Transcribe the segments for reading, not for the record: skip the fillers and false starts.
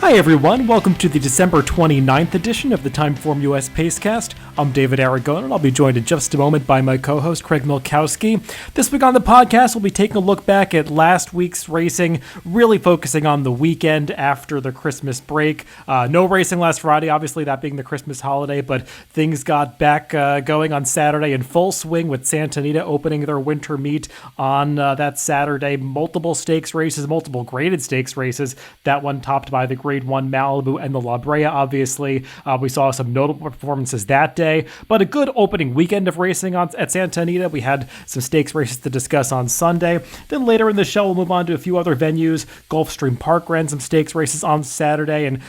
Hi everyone, welcome to the December 29th edition of the TimeformUS Pacecast. I'm David Aragon, and I'll be joined in just a moment by my co-host Craig Milkowski. This week on the podcast, we'll be taking a look back at last week's racing, really focusing on the weekend after the Christmas break. No racing last Friday, obviously that being the Christmas holiday, but things got back going on Saturday in full swing with Santa Anita opening their winter meet on that Saturday. Multiple stakes races, multiple graded stakes races, that one topped by the Grade 1 Malibu and the La Brea, obviously. We saw some notable performances that day, but a good opening weekend of racing at Santa Anita. We had some stakes races to discuss on Sunday. Then later in the show, we'll move on to a few other venues. Gulfstream Park ran some stakes races on Saturday, and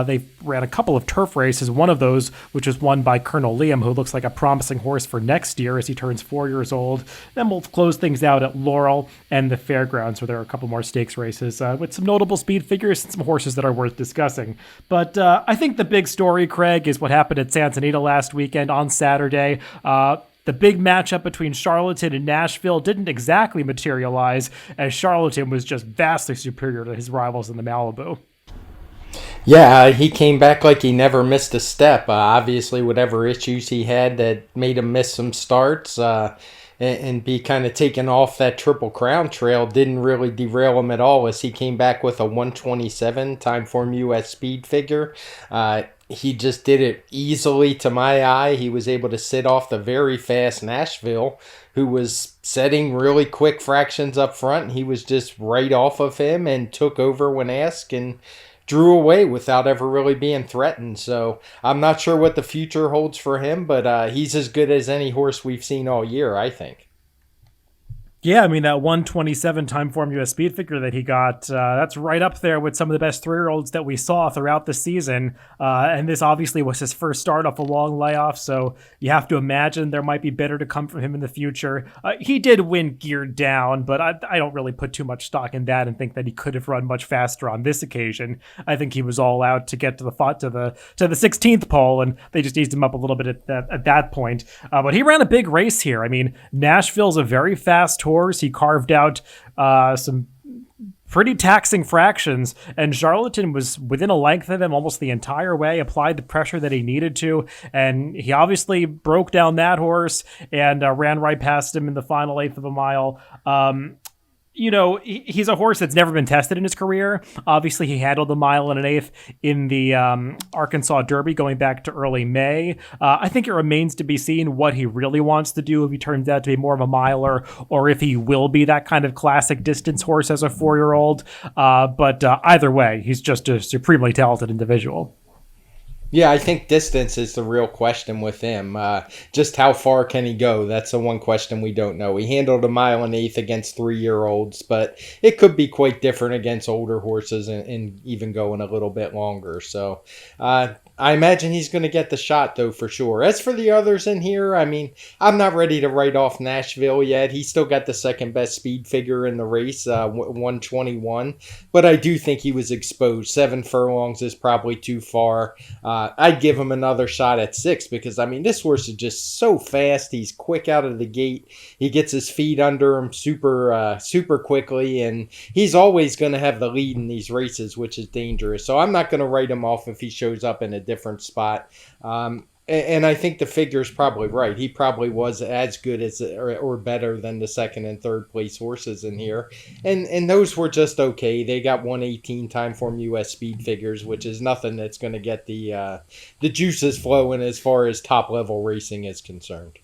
they ran a couple of turf races. One of those, which was won by Colonel Liam, who looks like a promising horse for next year as he turns 4 years old. Then we'll close things out at Laurel and the Fairgrounds, where there are a couple more stakes races with some notable speed figures and some horses that are worth discussing. But I think the big story, Craig, is what happened at Santa Anita last weekend on Saturday. The big matchup between Charlatan and Nashville didn't exactly materialize, as Charlatan was just vastly superior to his rivals in the Malibu. Yeah, he came back like he never missed a step. Obviously, whatever issues he had that made him miss some starts and be kind of taken off that Triple Crown trail didn't really derail him at all, as he came back with a 127 TimeformUS speed figure. He just did it easily to my eye. He was able to sit off the very fast Nashville, who was setting really quick fractions up front. He was just right off of him and took over when asked and drew away without ever really being threatened. So I'm not sure what the future holds for him, but he's as good as any horse we've seen all year, I think. Yeah, I mean, that 127 TimeformUS speed figure that he got, that's right up there with some of the best three-year-olds that we saw throughout the season. And this obviously was his first start off a long layoff, so you have to imagine there might be better to come from him in the future. He did win geared down, but I don't really put too much stock in that and think that he could have run much faster on this occasion. I think he was all out to get to the 16th pole, and they just eased him up a little bit at that point. But he ran a big race here. I mean, Nashville's a very fast horse. He carved out some pretty taxing fractions, and Charlatan was within a length of him almost the entire way, applied the pressure that he needed to, and he obviously broke down that horse and ran right past him in the final eighth of a mile. You know, he's a horse that's never been tested in his career. Obviously, he handled the mile and an eighth in the Arkansas Derby going back to early May. I think it remains to be seen what he really wants to do, if he turns out to be more of a miler or if he will be that kind of classic distance horse as a 4-year-old. But either way, he's just a supremely talented individual. Yeah, I think distance is the real question with him. Just how far can he go? That's the one question we don't know. He handled a mile and eighth against 3-year-olds, but it could be quite different against older horses and even going a little bit longer. So I imagine he's going to get the shot, though, for sure. As for the others in here, I mean, I'm not ready to write off Nashville yet. He's still got the second best speed figure in the race, 121. But I do think he was exposed. 7 furlongs is probably too far. I'd give him another shot at 6 because, I mean, this horse is just so fast. He's quick out of the gate. He gets his feet under him super quickly, and he's always going to have the lead in these races, which is dangerous. So I'm not going to write him off if he shows up in a different spot. And I think the figure is probably right. He probably was as good as or better than the second and third place horses in here. And those were just okay. They got 118 TimeformUS speed figures, which is nothing that's going to get the juices flowing as far as top level racing is concerned.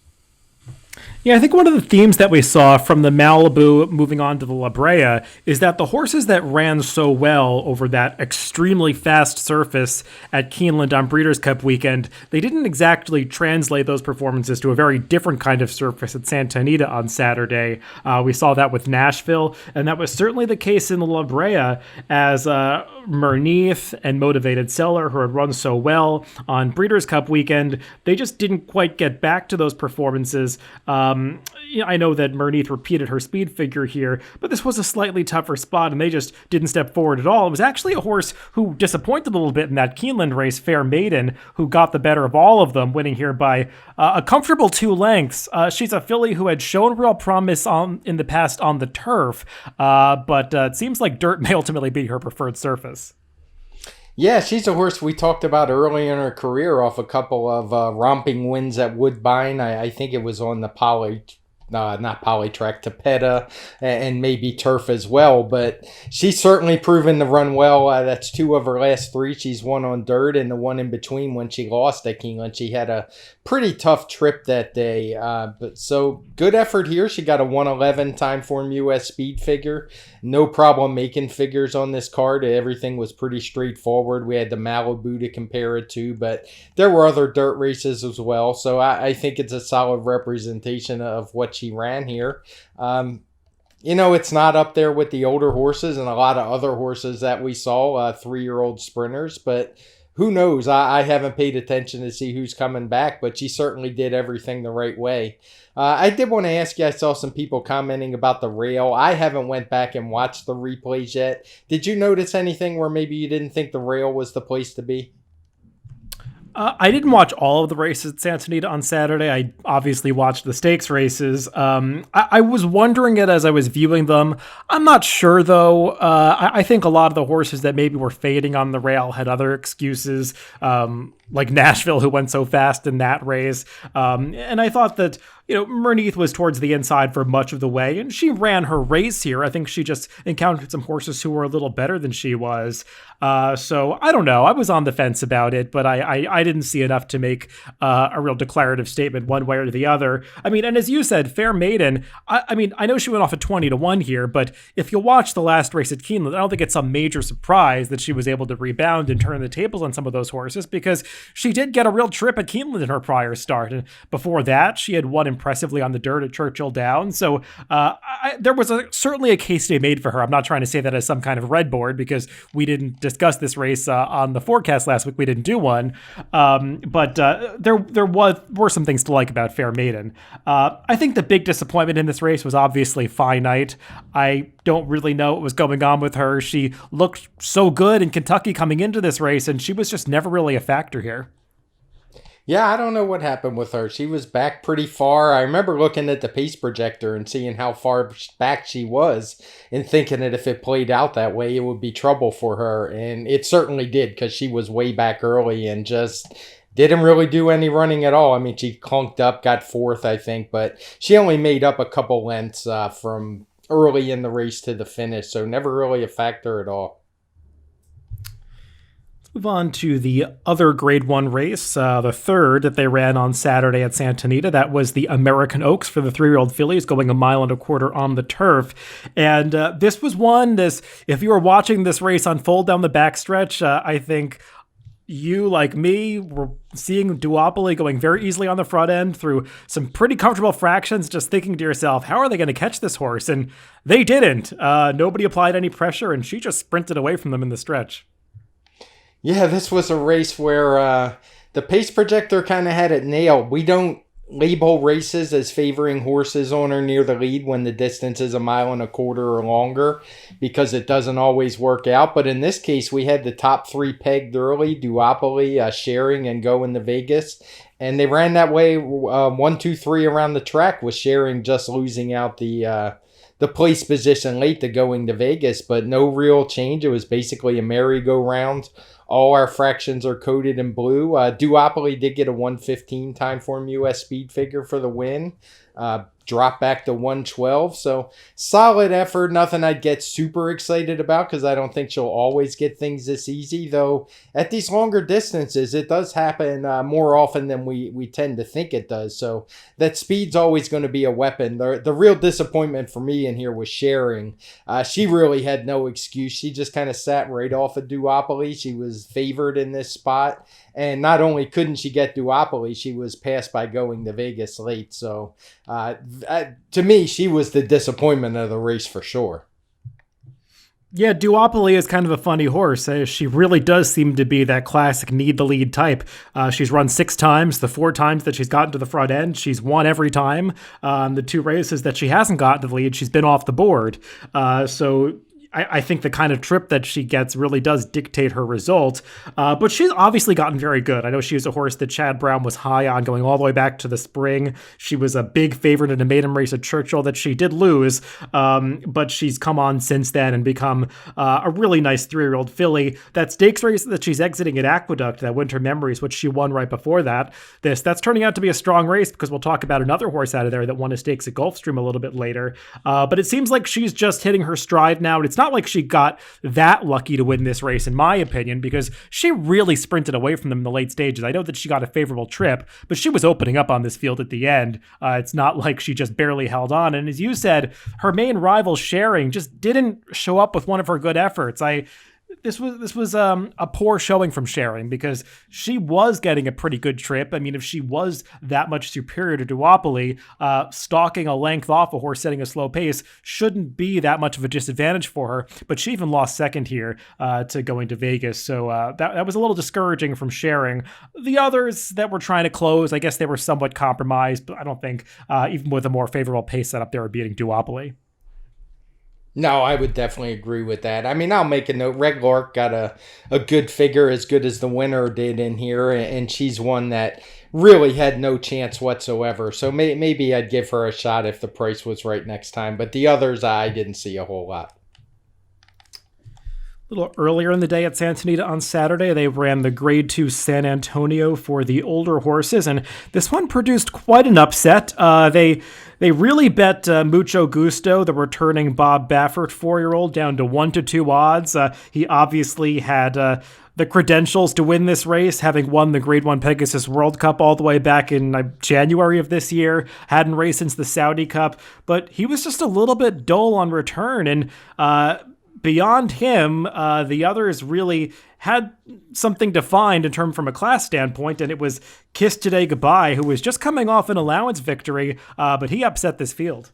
Yeah, I think one of the themes that we saw from the Malibu moving on to the La Brea is that the horses that ran so well over that extremely fast surface at Keeneland on Breeders' Cup weekend, they didn't exactly translate those performances to a very different kind of surface at Santa Anita on Saturday. We saw that with Nashville, and that was certainly the case in the La Brea, as Mathis and Motivated Seller, who had run so well on Breeders' Cup weekend, they just didn't quite get back to those performances. I know that Mathis repeated her speed figure here, but this was a slightly tougher spot, and they just didn't step forward at all. It was actually a horse who disappointed a little bit in that Keeneland race, Fair Maiden, who got the better of all of them, winning here by a comfortable 2 lengths. She's a filly who had shown real promise in the past on the turf, but it seems like dirt may ultimately be her preferred surface. Yeah, she's a horse we talked about early in her career off a couple of romping wins at Woodbine. I think it was on the not Polytrack, Tapeta, and maybe Turf as well. But she's certainly proven to run well. That's two of her last three. She's won on dirt, and the one in between when she lost at Keeneland. She had a pretty tough trip that day. But so good effort here. She got a 111 Timeform US speed figure. No problem making figures on this card. Everything was pretty straightforward. We had the Malibu to compare it to, but there were other dirt races as well. So I think it's a solid representation of what she ran here. It's not up there with the older horses and a lot of other horses that we saw, 3-year-old sprinters, but who knows? I haven't paid attention to see who's coming back, but she certainly did everything the right way. I did want to ask you, I saw some people commenting about the rail. I haven't went back and watched the replays yet. Did you notice anything where maybe you didn't think the rail was the place to be? I didn't watch all of the races at Santa Anita on Saturday. I obviously watched the stakes races. I was wondering it as I was viewing them. I'm not sure, though. I think a lot of the horses that maybe were fading on the rail had other excuses, like Nashville, who went so fast in that race. And I thought that, Merneath was towards the inside for much of the way, and she ran her race here. I think she just encountered some horses who were a little better than she was. So I don't know. I was on the fence about it, but I didn't see enough to make a real declarative statement one way or the other. I mean, and as you said, Fair Maiden, I know she went off at 20-1 here, but if you watch the last race at Keeneland, I don't think it's some major surprise that she was able to rebound and turn the tables on some of those horses, because she did get a real trip at Keeneland in her prior start. And before that, she had won impressively on the dirt at Churchill Downs. So there was certainly a case to be made for her. I'm not trying to say that as some kind of red board, because we didn't discuss this race on the forecast last week. We didn't do one. But there were some things to like about Fair Maiden. I think the big disappointment in this race was obviously Finite. I don't really know what was going on with her. She looked so good in Kentucky coming into this race, and she was just never really a factor here. Yeah, I don't know what happened with her. She was back pretty far. I remember looking at the pace projector and seeing how far back she was and thinking that if it played out that way, it would be trouble for her. And it certainly did, because she was way back early and just didn't really do any running at all. I mean, she clunked up, got fourth, I think, but she only made up a couple lengths from early in the race to the finish. So never really a factor at all. Move on to the other Grade 1 race, the third that they ran on Saturday at Santa Anita. That was the American Oaks for the 3-year-old fillies, going 1.25 miles on the turf. And this was if you were watching this race unfold down the backstretch, I think you, like me, were seeing Duopoly going very easily on the front end through some pretty comfortable fractions, just thinking to yourself, how are they going to catch this horse? And they didn't. Nobody applied any pressure, and she just sprinted away from them in the stretch. Yeah, this was a race where the pace projector kind of had it nailed. We don't label races as favoring horses on or near the lead when the distance is 1.25 miles or longer, because it doesn't always work out. But in this case, we had the top three pegged early, Duopoly, Sharing, and Going to Vegas. And they ran that way 1, 2, 3 around the track, with Sharing just losing out the place position late to Going to Vegas, but no real change. It was basically a merry-go-round. All our fractions are coded in blue. Duopoly did get a 115 Timeform US speed figure for the win. Drop back to 112. So solid effort. Nothing I'd get super excited about, because I don't think she'll always get things this easy. Though at these longer distances, it does happen more often than we tend to think it does. So that speed's always going to be a weapon. The real disappointment for me in here was Sharing. She really had no excuse. She just kind of sat right off of Duopoly. She was favored in this spot. And not only couldn't she get Duopoly, she was passed by Going to Vegas late. So to me, she was the disappointment of the race for sure. Yeah, Duopoly is kind of a funny horse. She really does seem to be that classic need the lead type. She's run 6 times. The 4 times that she's gotten to the front end, she's won every time. The 2 races that she hasn't gotten to the lead, she's been off the board. So I think the kind of trip that she gets really does dictate her result. But she's obviously gotten very good. I know she was a horse that Chad Brown was high on going all the way back to the spring. She was a big favorite in a maiden race at Churchill that she did lose, but she's come on since then and become a really nice 3-year-old filly. That stakes race that she's exiting at Aqueduct, that Winter Memories, which she won right before that's turning out to be a strong race, because we'll talk about another horse out of there that won a stakes at Gulfstream a little bit later. But it seems like she's just hitting her stride now. And it's not like she got that lucky to win this race, in my opinion, because she really sprinted away from them in the late stages. I know that she got a favorable trip, but she was opening up on this field at the end. It's not like she just barely held on. And as you said, her main rival, Sharing, just didn't show up with one of her good efforts. This was a poor showing from Sharing, because she was getting a pretty good trip. I mean, if she was that much superior to Duopoly, stalking a length off a horse setting a slow pace shouldn't be that much of a disadvantage for her. But she even lost second here to going to Vegas. So that was a little discouraging from Sharing. The others that were trying to close, I guess they were somewhat compromised, but I don't think even with a more favorable pace setup, they were beating Duopoly. No, I would definitely agree with that. I mean, I'll make a note. Red Lark got a good figure, as good as the winner did in here, and she's one that really had no chance whatsoever. So maybe I'd give her a shot if the price was right next time. But the others, I didn't see a whole lot. A little earlier in the day at Santa Anita on Saturday, they ran the Grade 2 San Antonio for the older horses, and this one produced quite an upset. They really bet Mucho Gusto, the returning Bob Baffert 4-year-old, down to 1-2 odds. He obviously had the credentials to win this race, having won the Grade 1 Pegasus World Cup all the way back in January of this year, hadn't raced since the Saudi Cup, but he was just a little bit dull on return, and beyond him, the others really had something defined in terms from a class standpoint, and it was Kiss Today Goodbye, who was just coming off an allowance victory, but he upset this field.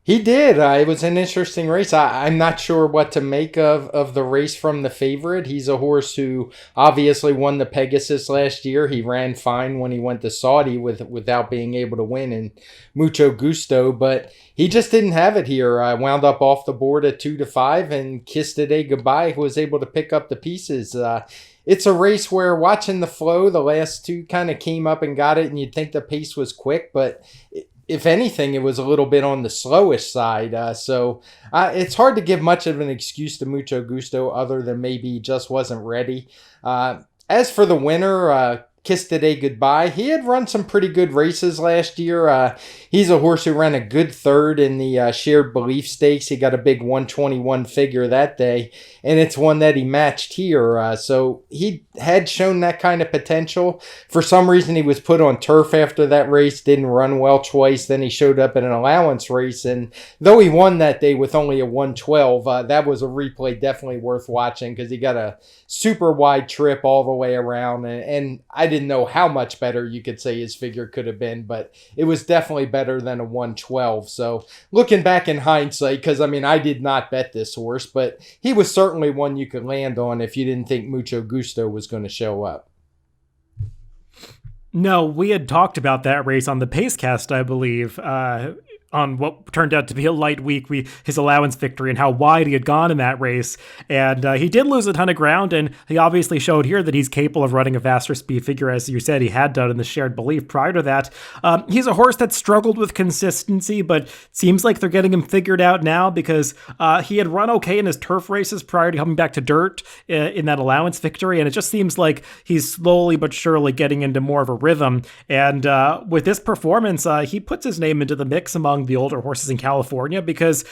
He did. It was an interesting race. I'm not sure what to make of the race from the favorite. He's a horse who obviously won the Pegasus last year. He ran fine when he went to Saudi without being able to win in Mucho Gusto, but he just didn't have it here. I wound up off the board at 2-5, and Kiss Today Goodbye was able to pick up the pieces. It's a race where, watching the flow, the last two kind of came up and got it, and you'd think the pace was quick, but if anything, it was a little bit on the slowish side. So it's hard to give much of an excuse to Mucho Gusto other than maybe he just wasn't ready. As for the winner, Kiss Today Goodbye, he had run some pretty good races last year. He's a horse who ran a good third in the Shared Belief Stakes. He got a big 121 figure that day, and it's one that he matched here. So he had shown that kind of potential. For some reason, he was put on turf after that race, didn't run well twice. Then he showed up in an allowance race, and though he won that day with only a 112, that was a replay definitely worth watching, because he got a super wide trip all the way around, and I didn't know how much better you could say his figure could have been, but it was definitely better than a 112. So looking back in hindsight, because I did not bet this horse, but he was certainly one you could land on if you didn't think Mucho Gusto was going to show up. No, we had talked about that race on the Pacecast, I believe, on what turned out to be a light week, his allowance victory and how wide he had gone in that race. And he did lose a ton of ground, and he obviously showed here that he's capable of running a faster speed figure, as you said he had done in the Shared Belief prior to that. He's a horse that struggled with consistency, but seems like they're getting him figured out now, because he had run okay in his turf races prior to coming back to dirt in that allowance victory, and it just seems like he's slowly but surely getting into more of a rhythm. And with this performance, he puts his name into the mix among the older horses in California, because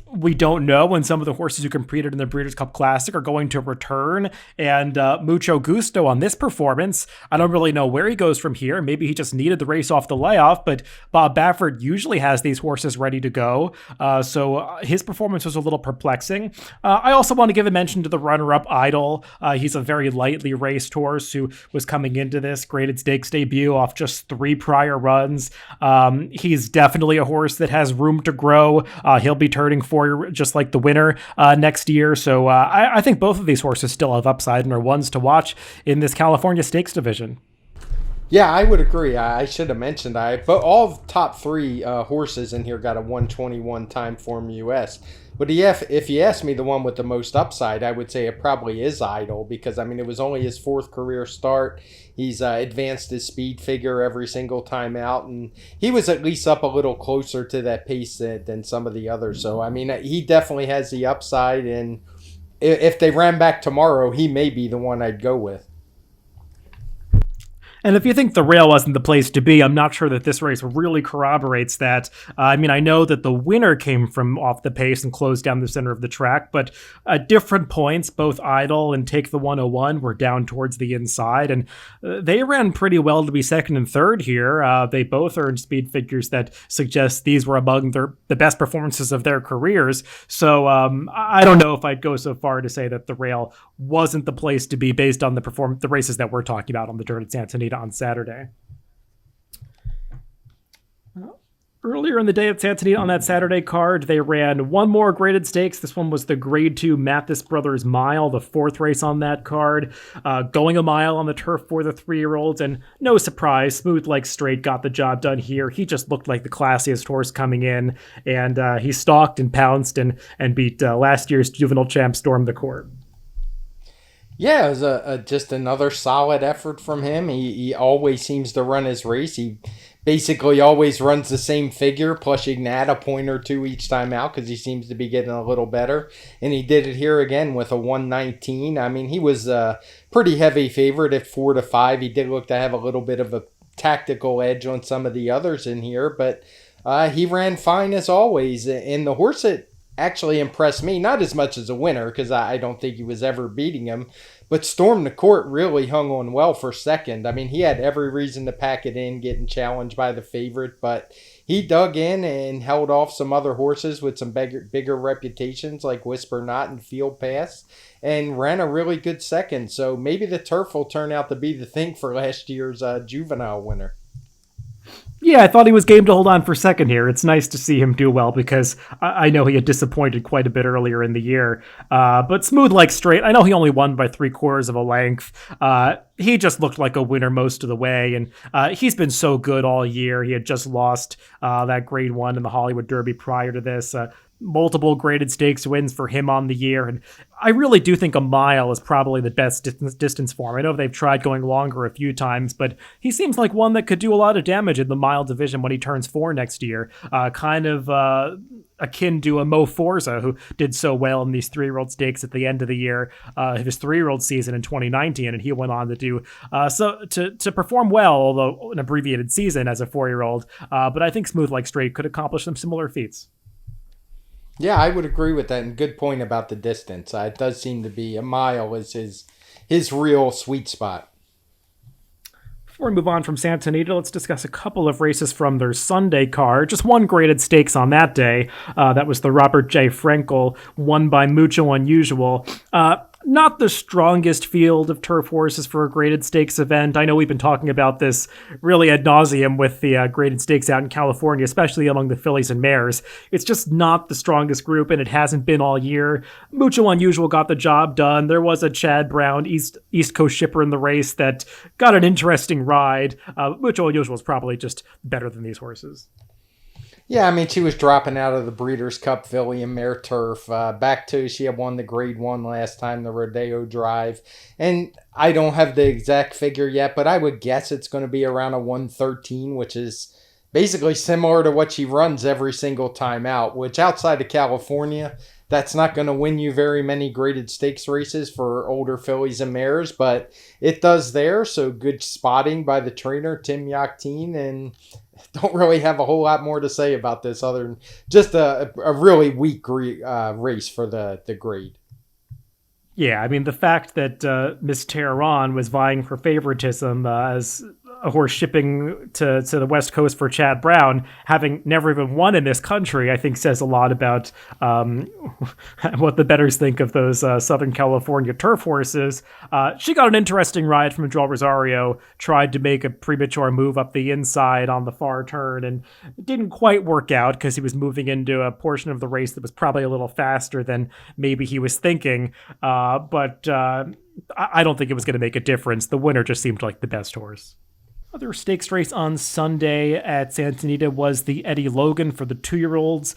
we don't know when some of the horses who competed in the Breeders' Cup Classic are going to return. And Mucho Gusto on this performance, I don't really know where he goes from here. Maybe he just needed the race off the layoff, but Bob Baffert usually has these horses ready to go. So his performance was a little perplexing. I also want to give a mention to the runner-up Idol. He's a very lightly raced horse who was coming into this graded stakes debut off just 3 prior runs. He's definitely a horse that has room to grow. He'll be turning 4 just like the winner next year. So I think both of these horses still have upside and are ones to watch in this California Stakes division. Yeah, I would agree. I should have mentioned but all the top three horses in here got a 121 Timeform US. But if you ask me the one with the most upside, I would say it probably is Idol because I mean it was only his fourth career start. He's advanced his speed figure every single time out, and he was at least up a little closer to that pace than some of the others. So I mean he definitely has the upside, and if they ran back tomorrow, he may be the one I'd go with. And if you think the rail wasn't the place to be, I'm not sure that this race really corroborates that. I mean, I know that the winner came from off the pace and closed down the center of the track, but at different points, both Idol and Take the 101 were down towards the inside, and they ran pretty well to be second and third here. They both earned speed figures that suggest these were among the best performances of their careers. So I don't know if I'd go so far to say that the rail wasn't the place to be based on the races that we're talking about on the dirt at Santa Anita on Saturday. Earlier in the day at Santa Anita on that Saturday card, they ran one more graded stakes. This one was the Grade 2 Mathis Brothers Mile, the fourth race on that card. Going a mile on the turf for the 3-year-olds, and no surprise, Smooth Like Straight got the job done here. He just looked like the classiest horse coming in, and he stalked and pounced and beat last year's juvenile champ Storm the Court. Yeah, it was just another solid effort from him. He always seems to run his race. He basically always runs the same figure, plus you can add a point or two each time out because he seems to be getting a little better. And he did it here again with a 119. I mean, he was a pretty heavy favorite at 4-5. He did look to have a little bit of a tactical edge on some of the others in here, but he ran fine as always. And the horse that actually impressed me, not as much as a winner because I don't think he was ever beating him, but Storm the Court really hung on well for second. I mean, he had every reason to pack it in, getting challenged by the favorite, but he dug in and held off some other horses with some bigger reputations like Whisper Not and Field Pass and ran a really good second. So maybe the turf will turn out to be the thing for last year's juvenile winner. Yeah, I thought he was game to hold on for second here. It's nice to see him do well because I know he had disappointed quite a bit earlier in the year. But Smooth Like Straight, I know he only won by 3/4 of a length. He just looked like a winner most of the way, and he's been so good all year. He had just lost that Grade 1 in the Hollywood Derby prior to this. Multiple graded stakes wins for him on the year. And I really do think a mile is probably the best distance for him. I know they've tried going longer a few times, but he seems like one that could do a lot of damage in the mile division when he turns 4 next year. Kind of akin to a Mo Forza, who did so well in these 3-year-old stakes at the end of the year, his 3-year-old season in 2019, and he went on to do to perform well, although an abbreviated season as a 4-year-old. But I think Smooth Like Straight could accomplish some similar feats. Yeah, I would agree with that. And good point about the distance. It does seem to be a mile is his real sweet spot. Before we move on from Santa Anita, let's discuss a couple of races from their Sunday card. Just one graded stakes on that day. That was the Robert J. Frankel, won by Mucho Unusual. Not the strongest field of turf horses for a graded stakes event. I know we've been talking about this really ad nauseum with the graded stakes out in California, especially among the fillies and mares. It's just not the strongest group, and it hasn't been all year. Mucho Unusual got the job done. There was a Chad Brown East Coast shipper in the race that got an interesting ride. Mucho Unusual is probably just better than these horses. Yeah, I mean, she was dropping out of the Breeders' Cup filly and mare turf. She had won the Grade 1 last time, the Rodeo Drive. And I don't have the exact figure yet, but I would guess it's going to be around a 113, which is basically similar to what she runs every single time out, which outside of California, that's not going to win you very many graded stakes races for older fillies and mares, but it does there. So good spotting by the trainer, Tim Yakteen, and don't really have a whole lot more to say about this other than just a really weak race for the grade. Yeah, I mean, the fact that Miss Tehran was vying for favoritism as a horse shipping to the West Coast for Chad Brown, having never even won in this country, I think says a lot about what the bettors think of those Southern California turf horses. She got an interesting ride from Joel Rosario, tried to make a premature move up the inside on the far turn, and it didn't quite work out because he was moving into a portion of the race that was probably a little faster than maybe he was thinking. But I don't think it was going to make a difference. The winner just seemed like the best horse. Other stakes race on Sunday at Santa Anita was the Eddie Logan for the 2-year-olds.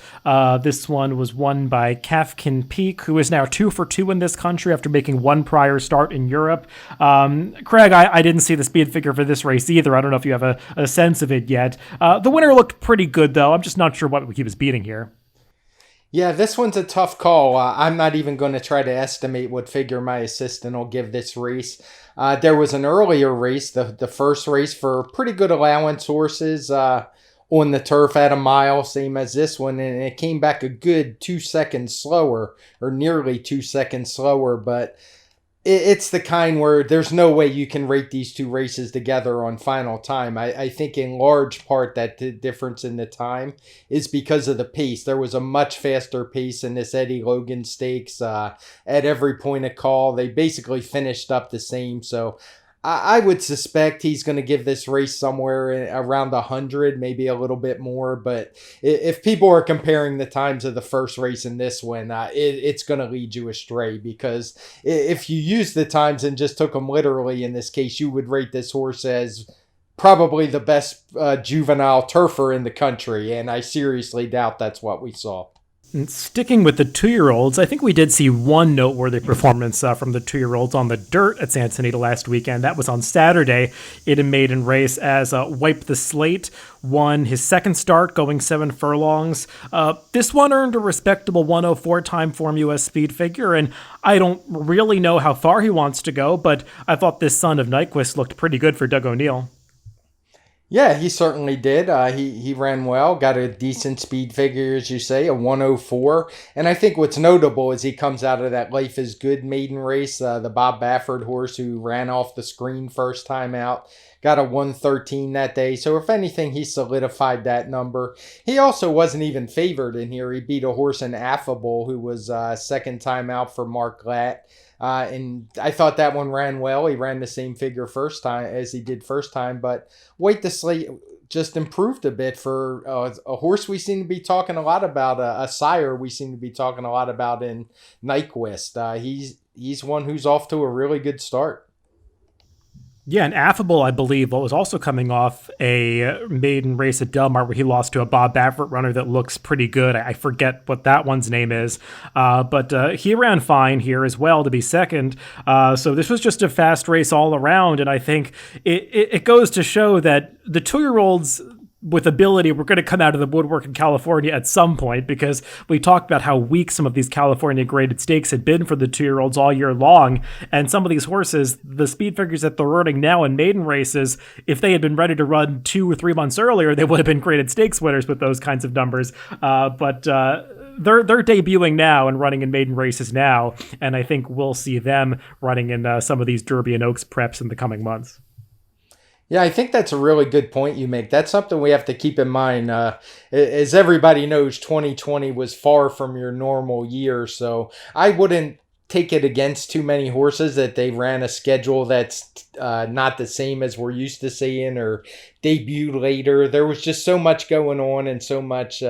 This one was won by Kafkin Peak, who is now 2 for 2 in this country after making one prior start in Europe. Craig, I didn't see the speed figure for this race either. I don't know if you have a sense of it yet. The winner looked pretty good, though. I'm just not sure what he was beating here. Yeah, this one's a tough call. I'm not even going to try to estimate what figure my assistant will give this race. There was an earlier race, the first race for pretty good allowance horses on the turf at a mile, same as this one, and it came back a good 2 seconds slower, or nearly 2 seconds slower, but it's the kind where there's no way you can rate these two races together on final time. I think in large part that the difference in the time is because of the pace. There was a much faster pace in this Eddie Logan Stakes. At every point of call, they basically finished up the same. So I would suspect he's going to give this race somewhere around 100, maybe a little bit more. But if people are comparing the times of the first race and this one, it's going to lead you astray, because if you use the times and just took them literally in this case, you would rate this horse as probably the best juvenile turfer in the country. And I seriously doubt that's what we saw. And sticking with the 2-year-olds, I think we did see one noteworthy performance from the 2-year-olds on the dirt at Santa Anita last weekend. That was on Saturday in a maiden race as Wipe the Slate won his second start, going 7 furlongs. This one earned a respectable 104 Timeform US speed figure, and I don't really know how far he wants to go, but I thought this son of Nyquist looked pretty good for Doug O'Neill. Yeah, he certainly did. He ran well, got a decent speed figure, as you say, a 104. And I think what's notable is he comes out of that Life is Good maiden race, the Bob Baffert horse who ran off the screen first time out, got a 113 that day. So if anything, he solidified that number. He also wasn't even favored in here. He beat a horse in Affable who was second time out for Mark Glatt. And I thought that one ran well. He ran the same figure first time as he did first time, but Wait the Slate just improved a bit for a horse we seem to be talking a lot about, a sire we seem to be talking a lot about in Nyquist. He's one who's off to a really good start. Yeah, and Affable, I believe, was also coming off a maiden race at Del Mar where he lost to a Bob Baffert runner that looks pretty good. I forget what that one's name is. But he ran fine here as well to be second. So this was just a fast race all around. And I think it goes to show that the 2-year-olds with ability, we're going to come out of the woodwork in California at some point, because we talked about how weak some of these California graded stakes had been for the 2-year-olds all year long. And some of these horses, the speed figures that they're running now in maiden races, if they had been ready to run 2 or 3 months earlier, they would have been graded stakes winners with those kinds of numbers. But they're debuting now and running in maiden races now. And I think we'll see them running in some of these Derby and Oaks preps in the coming months. Yeah, I think that's a really good point you make. That's something we have to keep in mind. As everybody knows, 2020 was far from your normal year, so I wouldn't take it against too many horses that they ran a schedule that's not the same as we're used to seeing or debut later. There was just so much going on and so much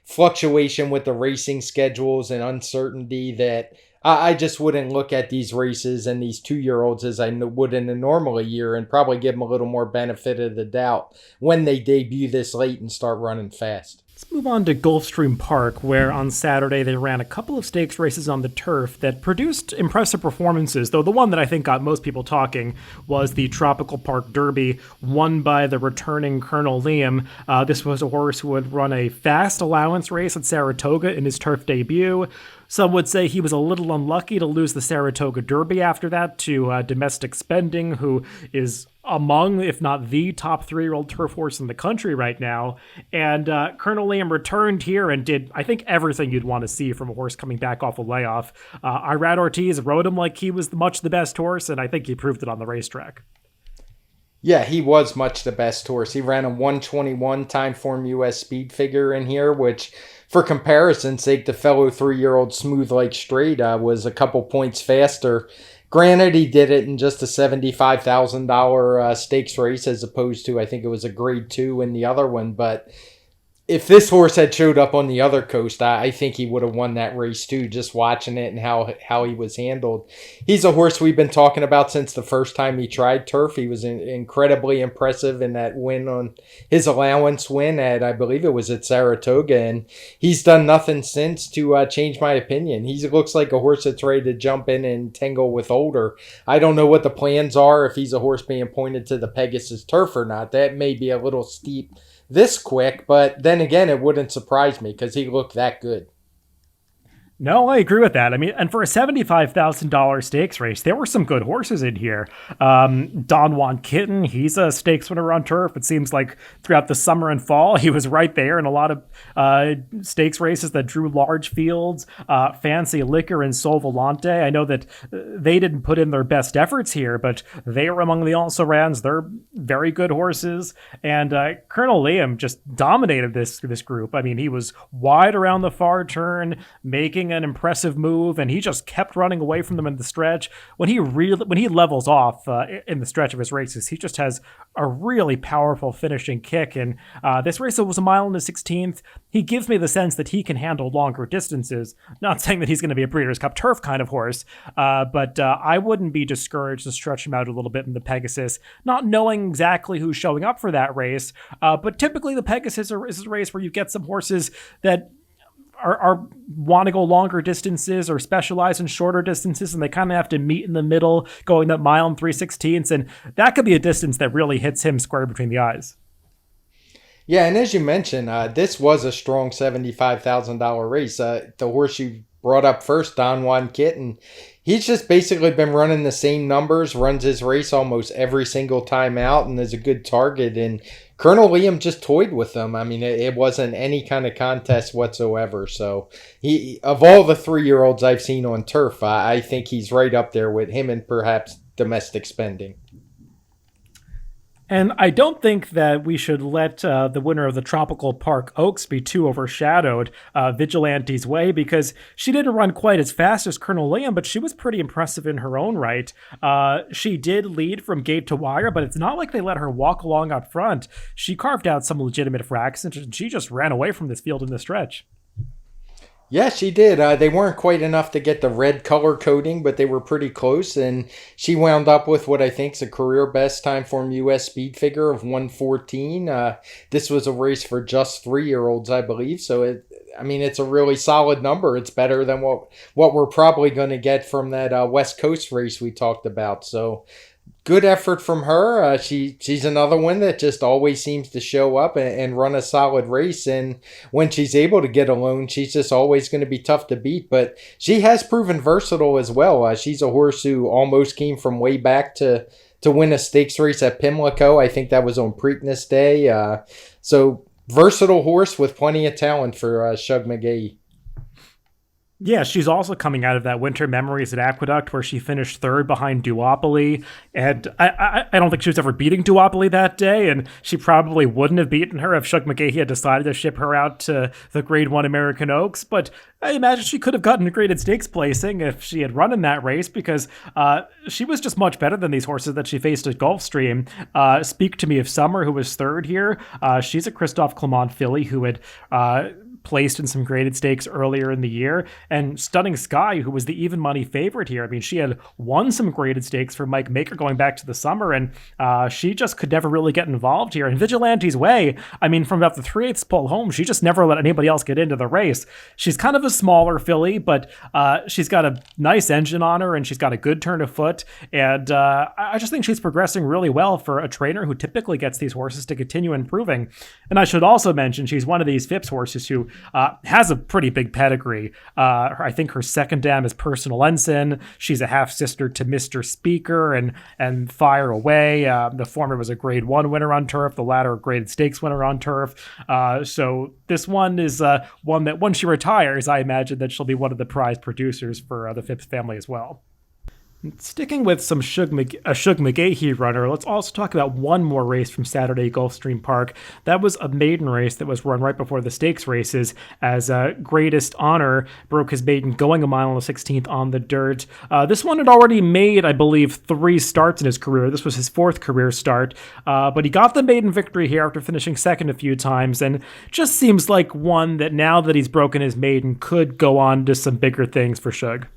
fluctuation with the racing schedules and uncertainty that I just wouldn't look at these races and these 2-year-olds as I would in a normal year, and probably give them a little more benefit of the doubt when they debut this late and start running fast. Let's move on to Gulfstream Park, where on Saturday they ran a couple of stakes races on the turf that produced impressive performances, though the one that I think got most people talking was the Tropical Park Derby, won by the returning Colonel Liam. This was a horse who had run a fast allowance race at Saratoga in his turf debut. Some would say he was a little unlucky to lose the Saratoga Derby after that to Domestic Spending, who is among, if not the top 3-year-old turf horse in the country right now. And Colonel Liam returned here and did, I think, everything you'd want to see from a horse coming back off a layoff. Irad Ortiz rode him like he was much the best horse, and I think he proved it on the racetrack. Yeah, he was much the best horse. He ran a 121 Timeform US speed figure in here, which, for comparison's sake, the fellow 3-year-old Smooth Like Straight was a couple points faster. Granted, he did it in just a $75,000 stakes race as opposed to, I think it was a grade 2 in the other one, but if this horse had showed up on the other coast, I think he would have won that race too, just watching it and how he was handled. He's a horse we've been talking about since the first time he tried turf. He was incredibly impressive in that win on his allowance win at, I believe it was at Saratoga, and he's done nothing since to change my opinion. He looks like a horse that's ready to jump in and tangle with older. I don't know what the plans are, if he's a horse being pointed to the Pegasus turf or not. That may be a little steep this quick, but then again, it wouldn't surprise me because he looked that good. No, I agree with that. I mean, and for a $75,000 stakes race, there were some good horses in here. Don Juan Kitten, he's a stakes winner on turf. It seems like throughout the summer and fall, he was right there in a lot of stakes races that drew large fields. Fancy Liquor and Sol Volante. I know that they didn't put in their best efforts here, but they were among the also-rans. They're very good horses. And Colonel Liam just dominated this group. I mean, he was wide around the far turn, making an impressive move, and he just kept running away from them in the stretch. When he levels off in the stretch of his races, he just has a really powerful finishing kick. And this race was a mile and a 16th. He gives me the sense that he can handle longer distances. Not saying that he's going to be a Breeders' Cup Turf kind of horse, but I wouldn't be discouraged to stretch him out a little bit in the Pegasus, not knowing exactly who's showing up for that race. But typically the Pegasus is a race where you get some horses that are want to go longer distances or specialize in shorter distances, and they kind of have to meet in the middle, going that mile and 3/16, and that could be a distance that really hits him square between the eyes. Yeah, and as you mentioned, this was a strong $75,000 race. The horse you brought up first, Don Juan Kitten, he's just basically been running the same numbers, runs his race almost every single time out, and is a good target. And Colonel Liam just toyed with them. I mean, it wasn't any kind of contest whatsoever. So, he, of all the 3-year-olds I've seen on turf, I think he's right up there with him and perhaps Domestic Spending. And I don't think that we should let the winner of the Tropical Park Oaks be too overshadowed, Vigilante's Way, because she didn't run quite as fast as Colonel Liam, but she was pretty impressive in her own right. She did lead from gate to wire, but it's not like they let her walk along up front. She carved out some legitimate fractions, and she just ran away from this field in the stretch. Yeah, she did. They weren't quite enough to get the red color coding, but they were pretty close. And she wound up with what I think is a career best TimeformUS speed figure of 114. This was a race for just 3-year-olds, I believe. So, it's a really solid number. It's better than what we're probably going to get from that West Coast race we talked about. So, good effort from her. She's another one that just always seems to show up and run a solid race. And when she's able to get alone, she's just always going to be tough to beat. But she has proven versatile as well. She's a horse who almost came from way back to win a stakes race at Pimlico. I think that was on Preakness Day. So versatile horse with plenty of talent for Shug McGahee. Yeah, she's also coming out of that Winter Memories at Aqueduct where she finished third behind Duopoly. And I don't think she was ever beating Duopoly that day, and she probably wouldn't have beaten her if Shug McGahee had decided to ship her out to the Grade 1 American Oaks. But I imagine she could have gotten a graded stakes placing if she had run in that race, because she was just much better than these horses that she faced at Gulfstream. Speak to Me of Summer, who was third here. She's a Christophe Clement filly who had placed in some graded stakes earlier in the year, and Stunning Sky, who was the even money favorite here. I mean, she had won some graded stakes for Mike Maker going back to the summer, and she just could never really get involved here. And Vigilante's Way, I mean, from about the 3/8 pull home, she just never let anybody else get into the race. She's kind of a smaller filly, but she's got a nice engine on her, and she's got a good turn of foot, and I just think she's progressing really well for a trainer who typically gets these horses to continue improving. And I should also mention she's one of these Phipps horses who has a pretty big pedigree. I think her second dam is Personal Ensign. She's a half-sister to Mr. Speaker and Fire Away. The former was a Grade 1 winner on turf. The latter a graded stakes winner on turf. So this one is one that once she retires, I imagine that she'll be one of the prized producers for the Phipps family as well. Sticking with some Shug McGahee runner, let's also talk about one more race from Saturday Gulfstream Park. That was a maiden race that was run right before the stakes races, as Greatest Honor broke his maiden going a mile and the 16th on the dirt. This one had already made, I believe, 3 starts in his career. This was his 4th career start, but he got the maiden victory here after finishing second a few times, and just seems like one that now that he's broken his maiden could go on to some bigger things for Shug.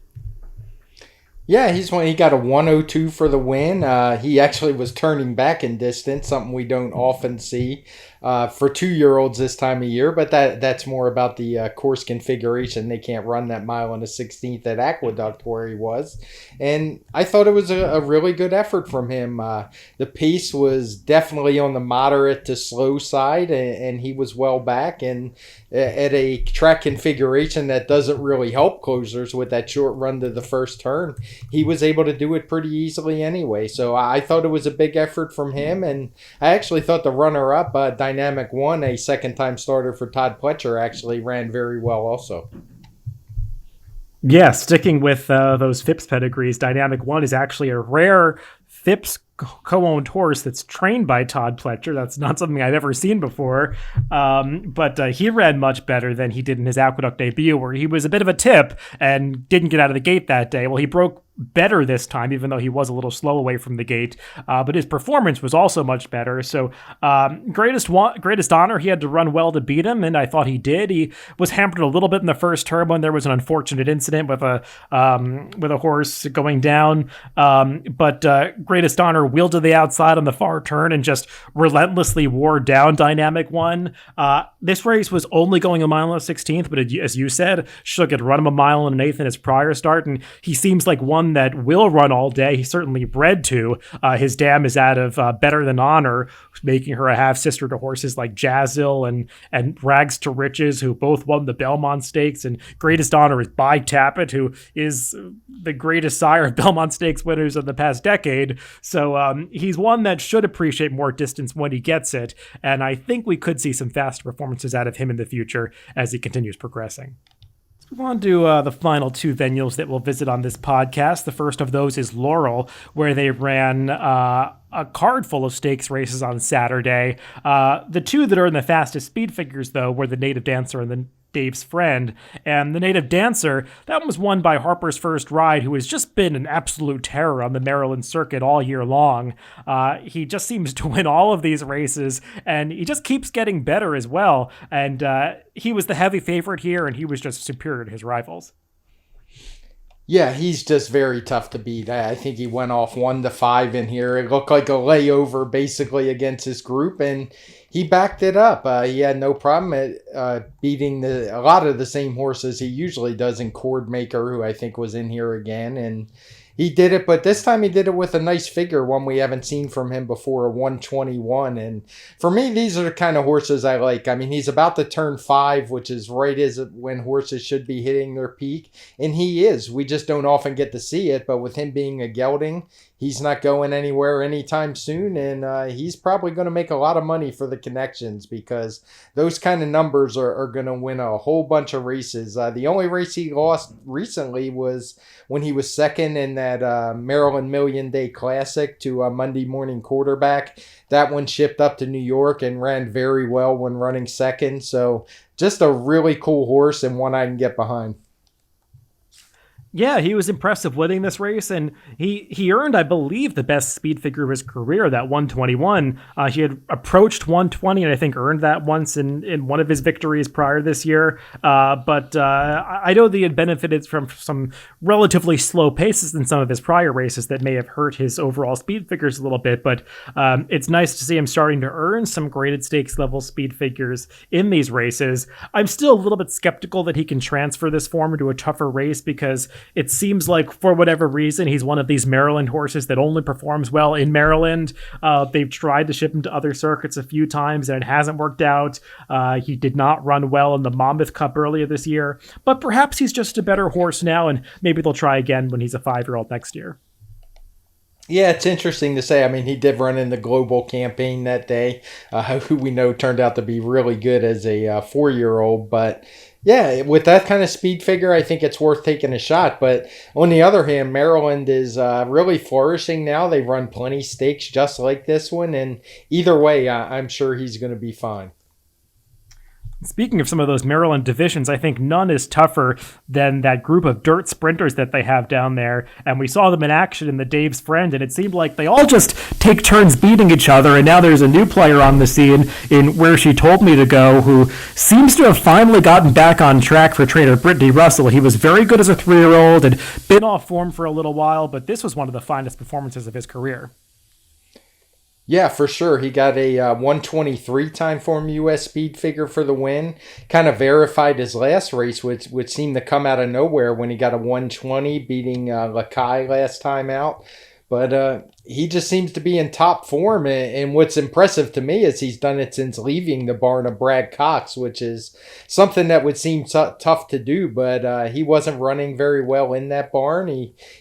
Yeah, he got a 102 for the win. He actually was turning back in distance, something we don't often see for 2-year-olds this time of year. But that's more about the course configuration. They can't run that mile and a 16th at Aqueduct where he was. And I thought it was a really good effort from him. The pace was definitely on the moderate to slow side, and he was well back. And at a track configuration that doesn't really help closers with that short run to the first turn, he was able to do it pretty easily anyway. So I thought it was a big effort from him, and I actually thought the runner-up, Dynamic One, a second-time starter for Todd Pletcher, actually ran very well also. Yeah, sticking with those Phipps pedigrees, Dynamic One is actually a rare Phipps co-owned horse that's trained by Todd Pletcher. That's not something I've ever seen before, but he ran much better than he did in his Aqueduct debut, where he was a bit of a tip and didn't get out of the gate that day. Well, he broke better this time, even though he was a little slow away from the gate, but his performance was also much better. So greatest honor, he had to run well to beat him, and I thought he did. He was hampered a little bit in the first turn when there was an unfortunate incident with a horse going down, but greatest honor wheeled to the outside on the far turn and just relentlessly wore down Dynamic One. This race was only going a mile and a 16th, but as you said, Shug had run him a mile and an eighth in his prior start, and he seems like one that will run all day. He's certainly bred to. His dam is out of Better Than Honor, making her a half-sister to horses like Jazzil and Rags to Riches, who both won the Belmont Stakes, and Greatest Honor is By Tappet, who is the greatest sire of Belmont Stakes winners of the past decade. So he's one that should appreciate more distance when he gets it, and I think we could see some faster performances out of him in the future as he continues progressing. Let's move on to the final 2 venues that we'll visit on this podcast. The first of those is Laurel, where they ran a card full of stakes races on Saturday. The 2 that are in the fastest speed figures, though, were the Native Dancer and the Dave's Friend. And the Native Dancer, that one was won by Harper's First Ride, who has just been an absolute terror on the Maryland circuit all year long. He just seems to win all of these races, and he just keeps getting better as well. And he was the heavy favorite here, and he was just superior to his rivals. Yeah, he's just very tough to beat. I think he went off 1-5 in here. It looked like a layover basically against his group, and he backed it up. He had no problem at beating a lot of the same horses he usually does in Cordmaker, who I think was in here again, and he did it, but this time he did it with a nice figure, one we haven't seen from him before, a 121. And for me, these are the kind of horses I like. I mean, he's about to turn 5, which is right as when horses should be hitting their peak. And he is. We just don't often get to see it, but with him being a gelding, he's not going anywhere anytime soon, and he's probably going to make a lot of money for the connections, because those kind of numbers are going to win a whole bunch of races. The only race he lost recently was when he was second in that Maryland Million Day Classic to a Monday Morning Quarterback. That one shipped up to New York and ran very well when running second. So just a really cool horse, and one I can get behind. Yeah, he was impressive winning this race, and he earned, I believe, the best speed figure of his career, that 121. He had approached 120, and I think earned that once in one of his victories prior this year. But I know that he had benefited from some relatively slow paces in some of his prior races that may have hurt his overall speed figures a little bit, but it's nice to see him starting to earn some graded stakes level speed figures in these races. I'm still a little bit skeptical that he can transfer this form into a tougher race, because it seems like, for whatever reason, he's one of these Maryland horses that only performs well in Maryland. They've tried to ship him to other circuits a few times, and it hasn't worked out. He did not run well in the Monmouth Cup earlier this year, but perhaps he's just a better horse now, and maybe they'll try again when he's a 5-year-old next year. Yeah, it's interesting to say. I mean, he did run in the global campaign that day, who we know turned out to be really good as a 4-year-old, but Yeah, with that kind of speed figure, I think it's worth taking a shot. But on the other hand, Maryland is really flourishing now. They run plenty stakes just like this one. And either way, I'm sure he's going to be fine. Speaking of some of those Maryland divisions, I think none is tougher than that group of dirt sprinters that they have down there. And we saw them in action in the Dave's Friend, and it seemed like they all just take turns beating each other. And now there's a new player on the scene in Where She Told Me to Go, who seems to have finally gotten back on track for trainer Brittany Russell. He was very good as a 3-year-old and been off form for a little while, but this was one of the finest performances of his career. Yeah, for sure. He got a 123 Timeform US speed figure for the win. Kind of verified his last race, which seemed to come out of nowhere when he got a 120, beating Lakai last time out. But he just seems to be in top form. And what's impressive to me is he's done it since leaving the barn of Brad Cox, which is something that would seem tough to do. But he wasn't running very well in that barn.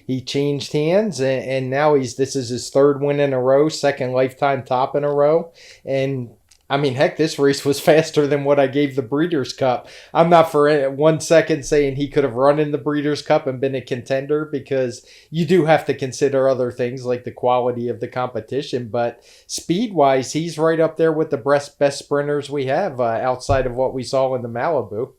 He changed hands, and now this is his third win in a row, second lifetime top in a row. And I mean, heck, this race was faster than what I gave the Breeders' Cup. I'm not for 1 second saying he could have run in the Breeders' Cup and been a contender, because you do have to consider other things like the quality of the competition. But speed-wise, he's right up there with the best sprinters we have outside of what we saw in the Malibu.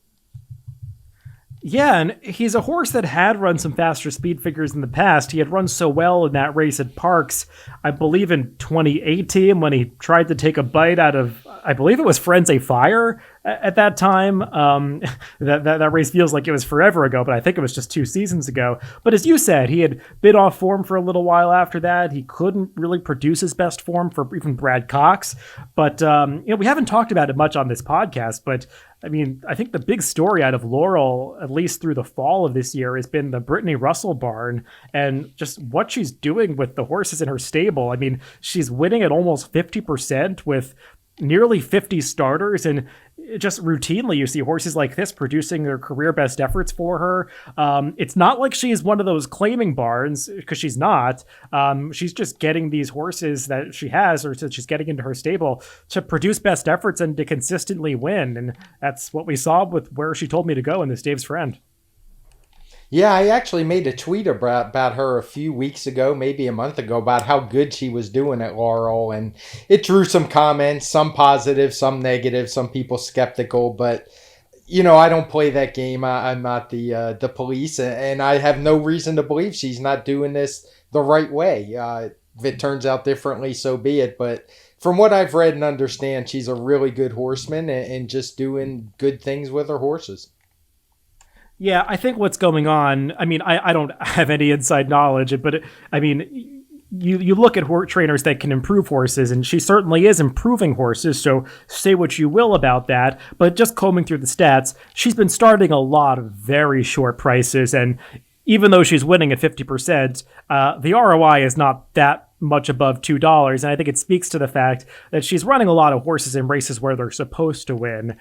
Yeah, and he's a horse that had run some faster speed figures in the past. He had run so well in that race at Parks, I believe in 2018, when he tried to take a bite out of, I believe it was Friends A Fire at that time. That race feels like it was forever ago, but I think it was just 2 seasons ago. But as you said, he had been off form for a little while after that. He couldn't really produce his best form for even Brad Cox. But we haven't talked about it much on this podcast, but I mean, I think the big story out of Laurel, at least through the fall of this year, has been the Brittany Russell barn and just what she's doing with the horses in her stable. I mean, she's winning at almost 50% with nearly 50 starters, and just routinely you see horses like this producing their career best efforts for her. It's not like she's one of those claiming barns, because she's not. She's just getting these horses that she has, or that she's getting into her stable, to produce best efforts and to consistently win. And that's what we saw with Where She Told Me to Go in this Dave's Friend. Yeah, I actually made a tweet about her a few weeks ago, maybe a month ago, about how good she was doing at Laurel. And it drew some comments, some positive, some negative, some people skeptical. But, I don't play that game. I'm not the police. And I have no reason to believe she's not doing this the right way. If it turns out differently, so be it. But from what I've read and understand, she's a really good horseman and just doing good things with her horses. Yeah, I think what's going on, I mean, I don't have any inside knowledge, but I mean, you look at trainers that can improve horses, and she certainly is improving horses, so say what you will about that, but just combing through the stats, she's been starting a lot of very short prices, and even though she's winning at 50%, the ROI is not that much above $2, and I think it speaks to the fact that she's running a lot of horses in races where they're supposed to win.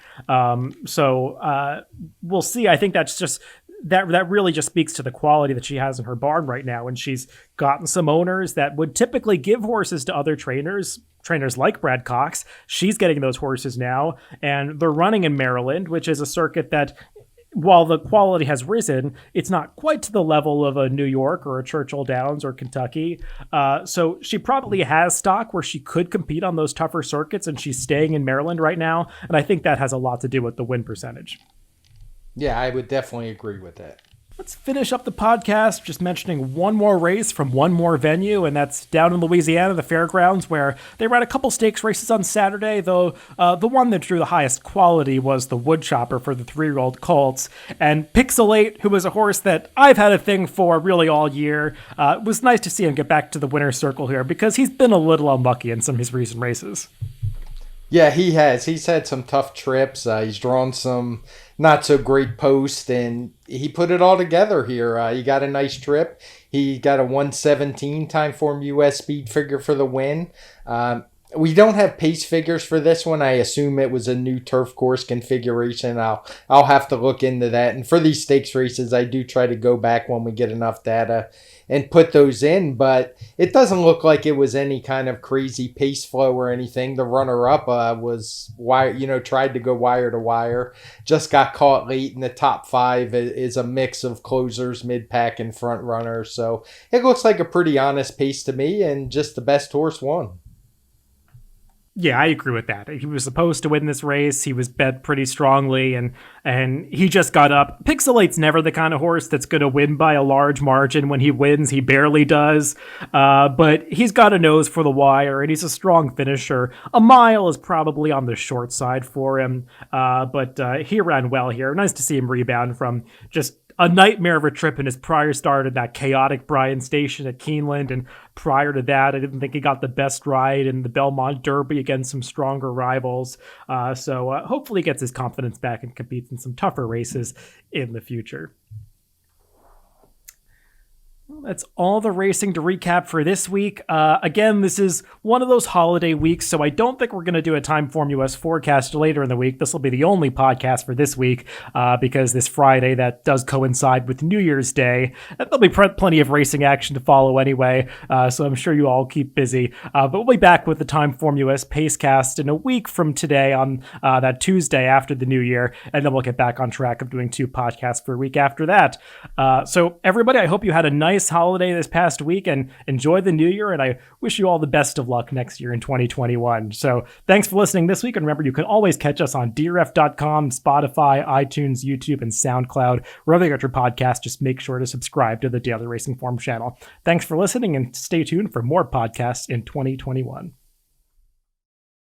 So we'll see. I think that's just that really just speaks to the quality that she has in her barn right now, and she's gotten some owners that would typically give horses to other trainers like Brad Cox. She's getting those horses now, and they're running in Maryland, which is a circuit that, while the quality has risen, it's not quite to the level of a New York or a Churchill Downs or Kentucky. So she probably has stock where she could compete on those tougher circuits, and she's staying in Maryland right now. And I think that has a lot to do with the win percentage. Yeah, I would definitely agree with that. Let's finish up the podcast just mentioning one more race from one more venue, and that's down in Louisiana, the Fairgrounds, where they ran a couple stakes races on Saturday, though the one that drew the highest quality was the Woodchopper for the 3-year-old colts. And Pixelate, who was a horse that I've had a thing for really all year, it was nice to see him get back to the winner's circle here, because he's been a little unlucky in some of his recent races. Yeah, he has. He's had some tough trips. He's drawn some not so great posts, and he put it all together here. He got a nice trip. He got a 117 Timeform US speed figure for the win. We don't have pace figures for this one. I assume it was a new turf course configuration. I'll have to look into that. And for these stakes races, I do try to go back when we get enough data and put those in. But it doesn't look like it was any kind of crazy pace flow or anything. The runner-up was tried to go wire to wire. Just got caught late in the top 5 is a mix of closers, mid-pack, and front runners. So it looks like a pretty honest pace to me, and just the best horse won. Yeah, I agree with that. He was supposed to win this race. He was bet pretty strongly, and he just got up. Pixelate's never the kind of horse that's going to win by a large margin. When he wins, he barely does. But he's got a nose for the wire, and he's a strong finisher. A mile is probably on the short side for him, but he ran well here. Nice to see him rebound from just a nightmare of a trip in his prior start at that chaotic Bryan Station at Keeneland. And prior to that, I didn't think he got the best ride in the Belmont Derby against some stronger rivals. So hopefully he gets his confidence back and competes in some tougher races in the future. That's all the racing to recap for this week. Again, this is one of those holiday weeks, so I don't think we're going to do a TimeformUS forecast later in the week. This will be the only podcast for this week because this Friday, that does coincide with New Year's Day. There'll be plenty of racing action to follow anyway, so I'm sure you all keep busy. But we'll be back with the TimeformUS Pacecast in a week from today on that Tuesday after the New Year, and then we'll get back on track of doing 2 podcasts for a week after that. So everybody, I hope you had a nice holiday this past week and enjoy the new year, and I wish you all the best of luck next year in 2021. So thanks for listening this week, and remember, you can always catch us on DRF.com, Spotify, iTunes, YouTube, and SoundCloud. Wherever you get your podcast, just make sure to subscribe to the Daily Racing Form channel. Thanks for listening, and stay tuned for more podcasts in 2021.